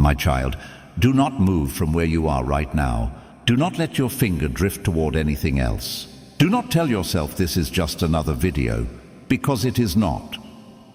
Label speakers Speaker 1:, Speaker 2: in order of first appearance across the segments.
Speaker 1: My child, do not move from where you are right now. Do not let your finger drift toward anything else. Do not tell yourself this is just another video, because it is not.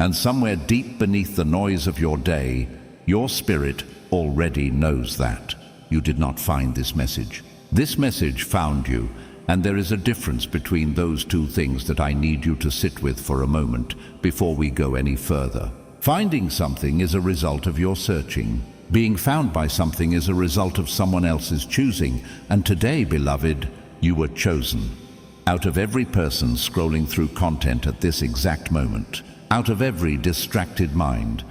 Speaker 1: And somewhere deep beneath the noise of your day, your spirit already knows that. You did not find this message. This message found you, and there is a difference between those two things that I need you to sit with for a moment before we go any further. Finding something is a result of your searching. Being found by something is a result of someone else's choosing, and today, beloved, you were chosen. Out of every person scrolling through content at this exact moment, out of every distracted mind,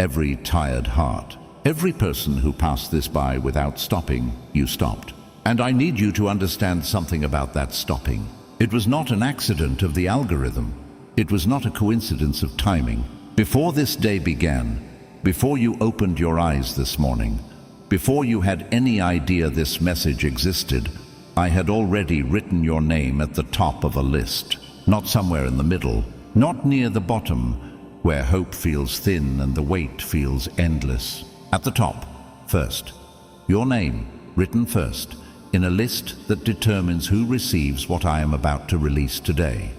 Speaker 1: every tired heart, every person who passed this by without stopping, you stopped. And I need you to understand something about that stopping. It was not an accident of the algorithm. It was not a coincidence of timing. Before this day began, before you opened your eyes this morning, before you had any idea this message existed, I had already written your name at the top of a list, not somewhere in the middle, not near the bottom, where hope feels thin and the weight feels endless. At the top, first, your name, written first, in a list that determines who receives what I am about to release today.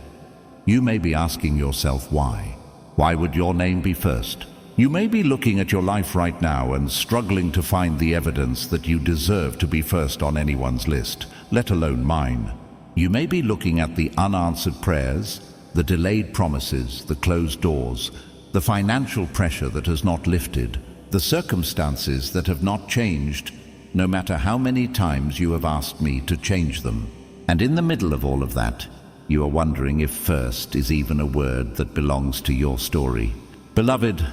Speaker 1: You may be asking yourself why. Why would your name be first? You may be looking at your life right now and struggling to find the evidence that you deserve to be first on anyone's list, let alone mine. You may be looking at the unanswered prayers, the delayed promises, the closed doors, the financial pressure that has not lifted, the circumstances that have not changed, no matter how many times you have asked me to change them. And in the middle of all of that, you are wondering if first is even a word that belongs to your story. Beloved,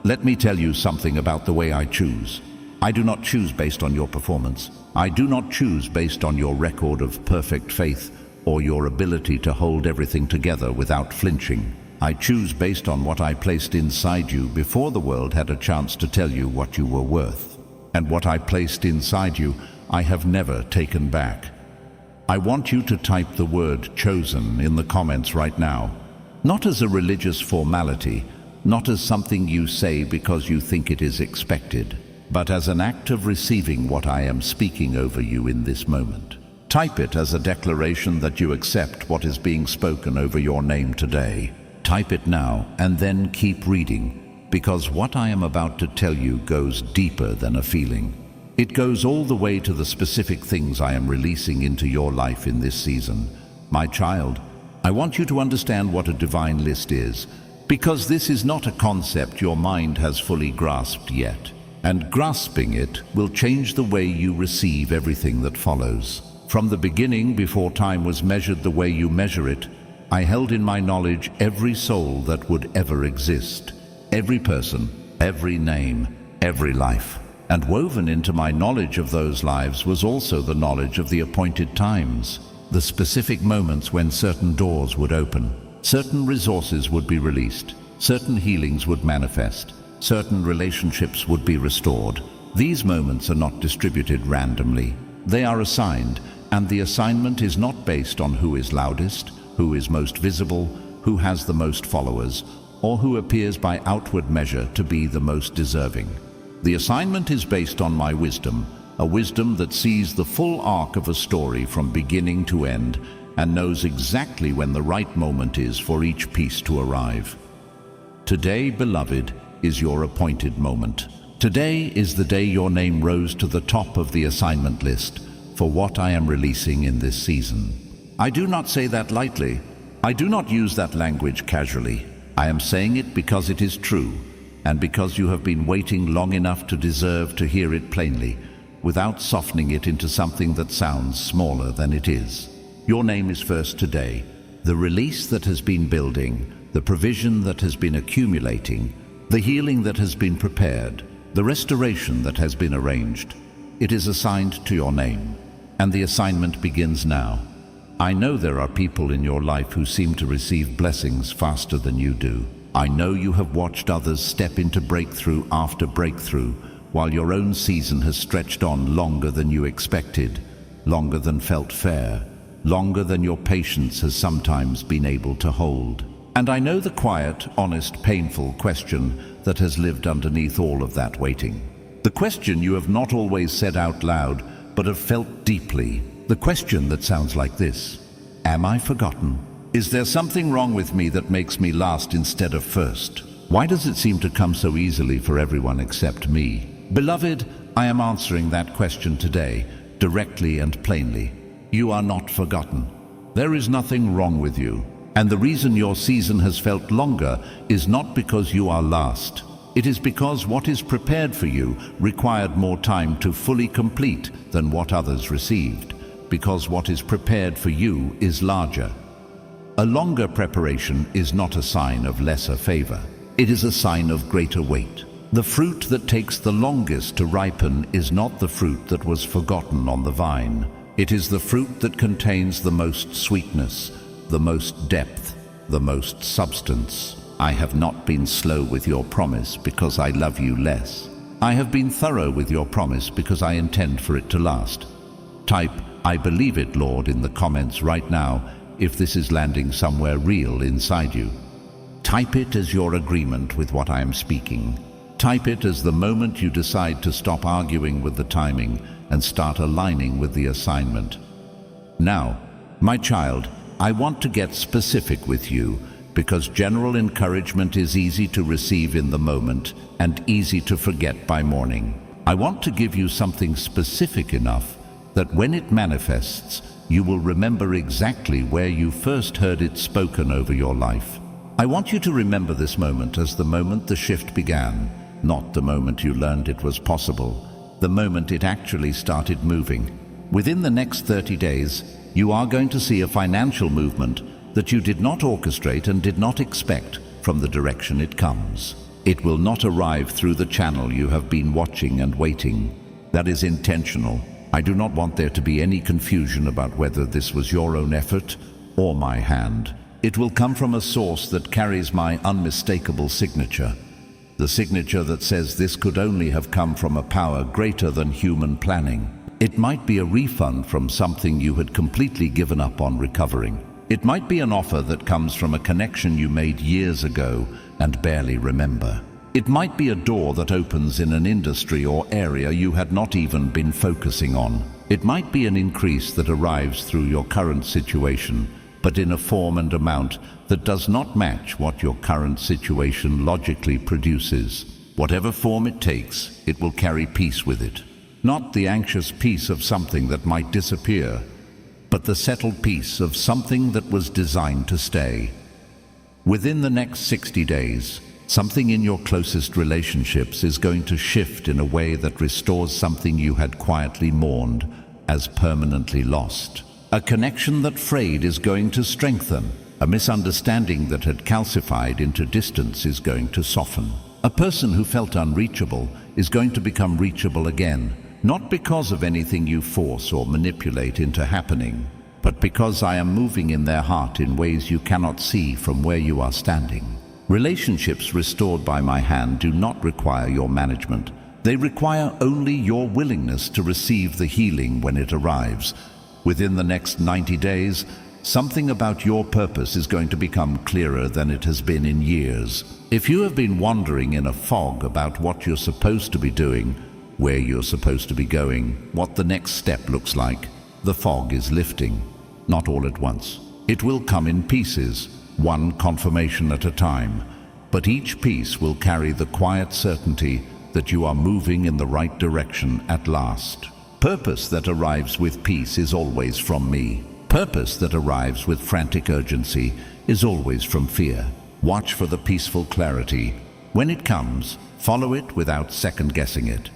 Speaker 1: let me tell you something about the way I choose. I do not choose based on your performance. I do not choose based on your record of perfect faith or your ability to hold everything together without flinching. I choose based on what I placed inside you before the world had a chance to tell you what you were worth. And what I placed inside you, I have never taken back. I want you to type the word chosen in the comments right now. Not as a religious formality, not as something you say because you think it is expected, but as an act of receiving what I am speaking over you in this moment. Type it as a declaration that you accept what is being spoken over your name today. Type it now and then keep reading, because what I am about to tell you goes deeper than a feeling. It goes all the way to the specific things I am releasing into your life in this season. My child, I want you to understand what a divine list is, because this is not a concept your mind has fully grasped yet. And grasping it will change the way you receive everything that follows. From the beginning, before time was measured the way you measure it, I held in my knowledge every soul that would ever exist, every person, every name, every life. And woven into my knowledge of those lives was also the knowledge of the appointed times, the specific moments when certain doors would open, certain resources would be released, certain healings would manifest, certain relationships would be restored. These moments are not distributed randomly. They are assigned, and the assignment is not based on who is loudest, who is most visible, who has the most followers, or who appears by outward measure to be the most deserving. The assignment is based on my wisdom, a wisdom that sees the full arc of a story from beginning to end and knows exactly when the right moment is for each piece to arrive. Today, beloved, is your appointed moment. Today is the day your name rose to the top of the assignment list for what I am releasing in this season. I do not say that lightly. I do not use that language casually. I am saying it because it is true, and because you have been waiting long enough to deserve to hear it plainly, without softening it into something that sounds smaller than it is. Your name is first today. The release that has been building, the provision that has been accumulating, the healing that has been prepared, the restoration that has been arranged. It is assigned to your name, and the assignment begins now. I know there are people in your life who seem to receive blessings faster than you do. I know you have watched others step into breakthrough after breakthrough, while your own season has stretched on longer than you expected, longer than felt fair, longer than your patience has sometimes been able to hold. And I know the quiet, honest, painful question that has lived underneath all of that waiting. The question you have not always said out loud, but have felt deeply. The question that sounds like this: am I forgotten? Is there something wrong with me that makes me last instead of first? Why does it seem to come so easily for everyone except me? Beloved, I am answering that question today, directly and plainly. You are not forgotten. There is nothing wrong with you. And the reason your season has felt longer is not because you are last. It is because what is prepared for you required more time to fully complete than what others received, because what is prepared for you is larger. A longer preparation is not a sign of lesser favor. It is a sign of greater weight. The fruit that takes the longest to ripen is not the fruit that was forgotten on the vine. It is the fruit that contains the most sweetness, the most depth, the most substance. I have not been slow with your promise because I love you less. I have been thorough with your promise because I intend for it to last. Type, "I believe it, Lord," in the comments right now if this is landing somewhere real inside you. Type it as your agreement with what I am speaking. Type it as the moment you decide to stop arguing with the timing and start aligning with the assignment. Now, my child, I want to get specific with you because general encouragement is easy to receive in the moment and easy to forget by morning. I want to give you something specific enough that when it manifests, you will remember exactly where you first heard it spoken over your life. I want you to remember this moment as the moment the shift began, not the moment you learned it was possible, the moment it actually started moving. Within the next 30 days, you are going to see a financial movement that you did not orchestrate and did not expect from the direction it comes. It will not arrive through the channel you have been watching and waiting. That is intentional. I do not want there to be any confusion about whether this was your own effort or my hand. It will come from a source that carries my unmistakable signature. The signature that says this could only have come from a power greater than human planning. It might be a refund from something you had completely given up on recovering. It might be an offer that comes from a connection you made years ago and barely remember. It might be a door that opens in an industry or area you had not even been focusing on. It might be an increase that arrives through your current situation, but in a form and amount that does not match what your current situation logically produces. Whatever form it takes, it will carry peace with it. Not the anxious peace of something that might disappear, but the settled peace of something that was designed to stay. Within the next 60 days, something in your closest relationships is going to shift in a way that restores something you had quietly mourned as permanently lost. A connection that frayed is going to strengthen. A misunderstanding that had calcified into distance is going to soften. A person who felt unreachable is going to become reachable again, not because of anything you force or manipulate into happening, but because I am moving in their heart in ways you cannot see from where you are standing. Relationships restored by my hand do not require your management. They require only your willingness to receive the healing when it arrives. Within the next 90 days, something about your purpose is going to become clearer than it has been in years. If you have been wandering in a fog about what you're supposed to be doing, where you're supposed to be going, what the next step looks like, the fog is lifting. Not all at once. It will come in pieces, one confirmation at a time, but each piece will carry the quiet certainty that you are moving in the right direction at last. Purpose that arrives with peace is always from me. Purpose that arrives with frantic urgency is always from fear. Watch for the peaceful clarity. When it comes, follow it without second-guessing it.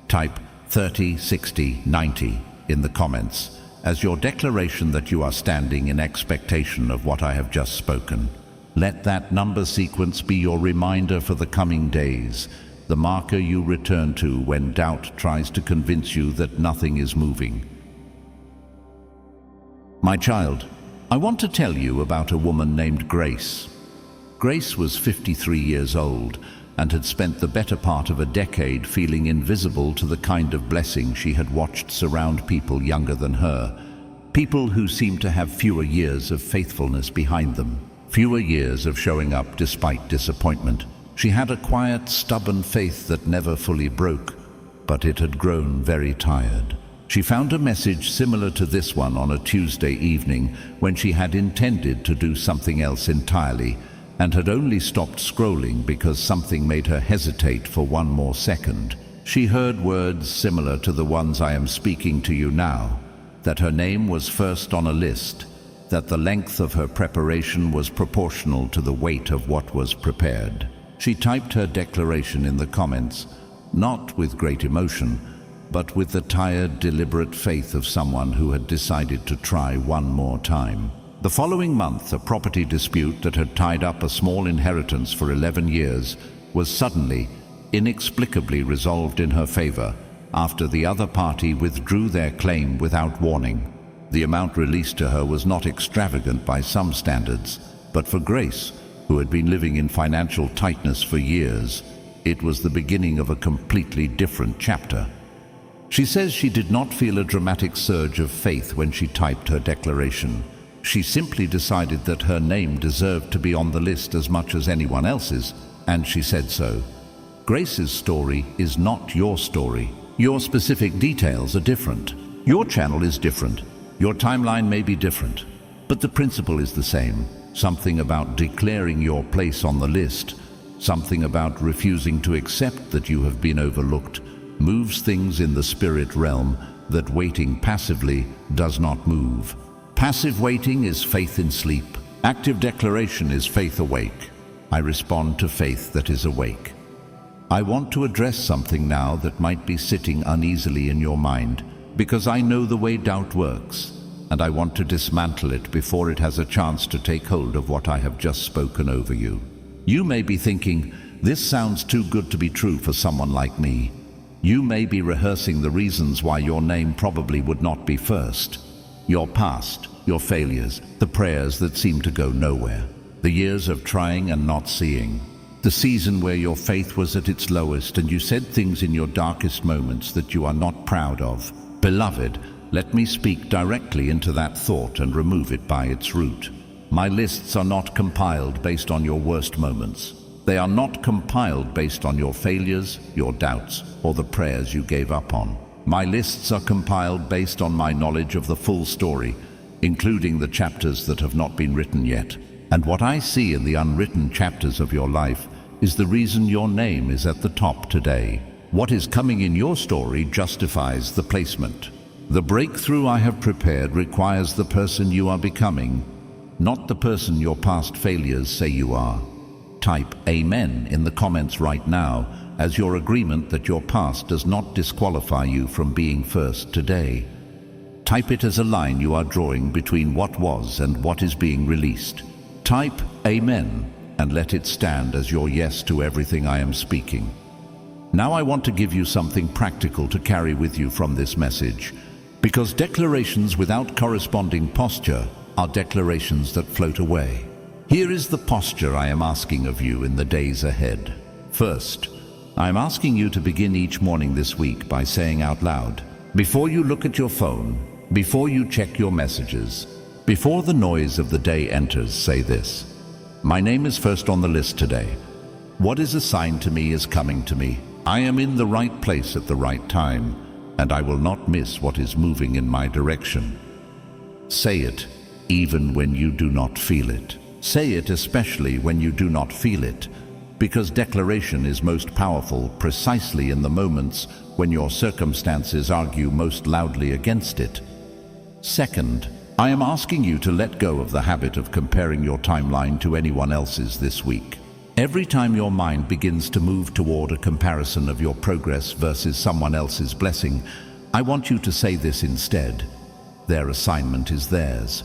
Speaker 1: Type 30, 60, 90 in the comments as your declaration that you are standing in expectation of what I have just spoken. Let that number sequence be your reminder for the coming days, the marker you return to when doubt tries to convince you that nothing is moving. My child, I want to tell you about a woman named Grace. Grace was 53 years old and had spent the better part of a decade feeling invisible to the kind of blessing she had watched surround people younger than her, people who seemed to have fewer years of faithfulness behind them, fewer years of showing up despite disappointment. She had a quiet, stubborn faith that never fully broke, but it had grown very tired. She found a message similar to this one on a Tuesday evening when she had intended to do something else entirely and had only stopped scrolling because something made her hesitate for one more second. She heard words similar to the ones I am speaking to you now, that her name was first on a list, that the length of her preparation was proportional to the weight of what was prepared. She typed her declaration in the comments, not with great emotion, but with the tired, deliberate faith of someone who had decided to try one more time. The following month, a property dispute that had tied up a small inheritance for 11 years was suddenly, inexplicably resolved in her favor after the other party withdrew their claim without warning. The amount released to her was not extravagant by some standards, but for Grace, who had been living in financial tightness for years, it was the beginning of a completely different chapter. She says she did not feel a dramatic surge of faith when she typed her declaration. She simply decided that her name deserved to be on the list as much as anyone else's, and she said so. Grace's story is not your story. Your specific details are different. Your channel is different. Your timeline may be different, but the principle is the same. Something about declaring your place on the list, something about refusing to accept that you have been overlooked, moves things in the spirit realm that waiting passively does not move. Passive waiting is faith in sleep. Active declaration is faith awake. I respond to faith that is awake. I want to address something now that might be sitting uneasily in your mind, because I know the way doubt works, and I want to dismantle it before it has a chance to take hold of what I have just spoken over you. You may be thinking, this sounds too good to be true for someone like me. You may be rehearsing the reasons why your name probably would not be first. Your past, your failures, the prayers that seem to go nowhere, the years of trying and not seeing, the season where your faith was at its lowest and you said things in your darkest moments that you are not proud of. Beloved, let me speak directly into that thought and remove it by its root. My lists are not compiled based on your worst moments. They are not compiled based on your failures, your doubts, or the prayers you gave up on. My lists are compiled based on my knowledge of the full story, including the chapters that have not been written yet. And what I see in the unwritten chapters of your life is the reason your name is at the top today. What is coming in your story justifies the placement. The breakthrough I have prepared requires the person you are becoming, not the person your past failures say you are. Type Amen in the comments right now as your agreement that your past does not disqualify you from being first today. Type it as a line you are drawing between what was and what is being released. Type Amen and let it stand as your yes to everything I am speaking. Now I want to give you something practical to carry with you from this message, because declarations without corresponding posture are declarations that float away. Here is the posture I am asking of you in the days ahead. First, I am asking you to begin each morning this week by saying out loud, before you look at your phone, before you check your messages, before the noise of the day enters, say this: my name is first on the list today. What is assigned to me is coming to me. I am in the right place at the right time, and I will not miss what is moving in my direction. Say it, even when you do not feel it. Say it especially when you do not feel it, because declaration is most powerful precisely in the moments when your circumstances argue most loudly against it. Second, I am asking you to let go of the habit of comparing your timeline to anyone else's this week. Every time your mind begins to move toward a comparison of your progress versus someone else's blessing, I want you to say this instead: their assignment is theirs.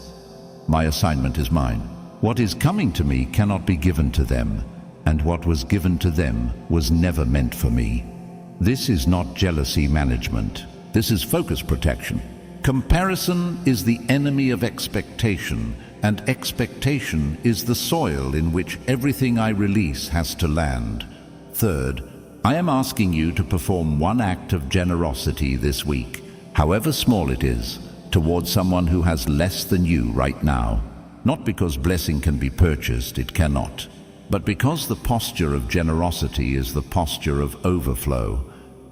Speaker 1: My assignment is mine. What is coming to me cannot be given to them, and what was given to them was never meant for me. This is not jealousy management. This is focus protection. Comparison is the enemy of expectation, and expectation is the soil in which everything I release has to land. Third, I am asking you to perform one act of generosity this week, however small it is, towards someone who has less than you right now. Not because blessing can be purchased, it cannot, but because the posture of generosity is the posture of overflow.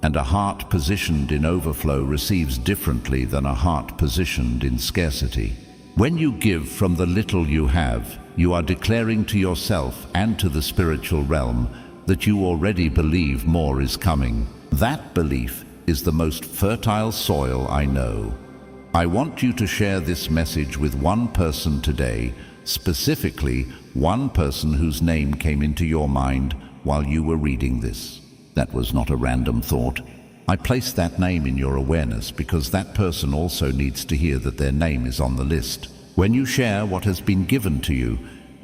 Speaker 1: and a heart positioned in overflow receives differently than a heart positioned in scarcity. When you give from the little you have, you are declaring to yourself and to the spiritual realm that you already believe more is coming. That belief is the most fertile soil I know. I want you to share this message with one person today, specifically one person whose name came into your mind while you were reading this. That was not a random thought. I placed that name in your awareness because that person also needs to hear that their name is on the list. When you share what has been given to you,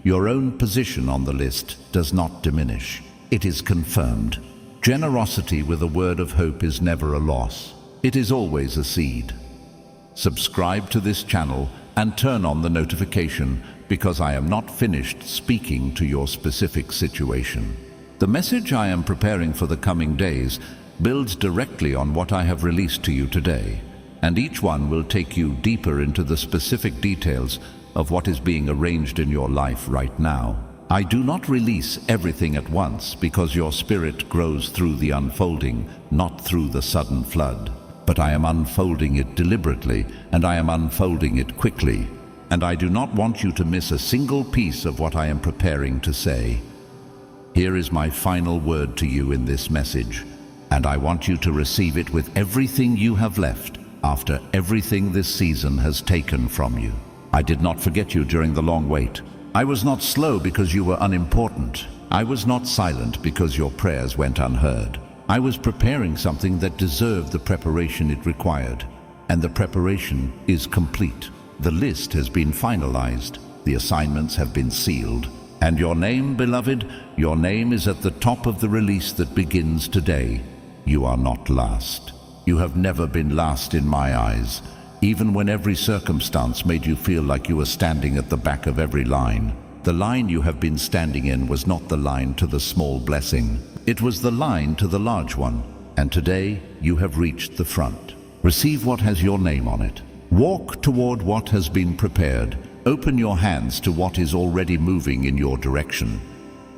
Speaker 1: your own position on the list does not diminish. It is confirmed. Generosity with a word of hope is never a loss. It is always a seed. Subscribe to this channel and turn on the notification because I am not finished speaking to your specific situation. The message I am preparing for the coming days builds directly on what I have released to you today, and each one will take you deeper into the specific details of what is being arranged in your life right now. I do not release everything at once because your spirit grows through the unfolding, not through the sudden flood. But I am unfolding it deliberately, and I am unfolding it quickly. And I do not want you to miss a single piece of what I am preparing to say. Here is my final word to you in this message, and I want you to receive it with everything you have left after everything this season has taken from you. I did not forget you during the long wait. I was not slow because you were unimportant. I was not silent because your prayers went unheard. I was preparing something that deserved the preparation it required, and the preparation is complete. The list has been finalized, the assignments have been sealed, and your name, beloved, your name is at the top of the release that begins today. You are not last. You have never been last in my eyes, even when every circumstance made you feel like you were standing at the back of every line. The line you have been standing in was not the line to the small blessing. It was the line to the large one, and today you have reached the front. Receive what has your name on it. Walk toward what has been prepared. Open your hands to what is already moving in your direction.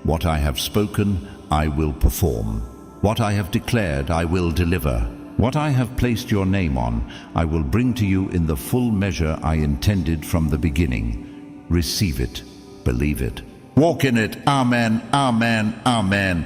Speaker 1: What I have spoken, I will perform. What I have declared, I will deliver. What I have placed your name on, I will bring to you in the full measure I intended from the beginning. Receive it. Believe it. Walk in it. Amen. Amen. Amen.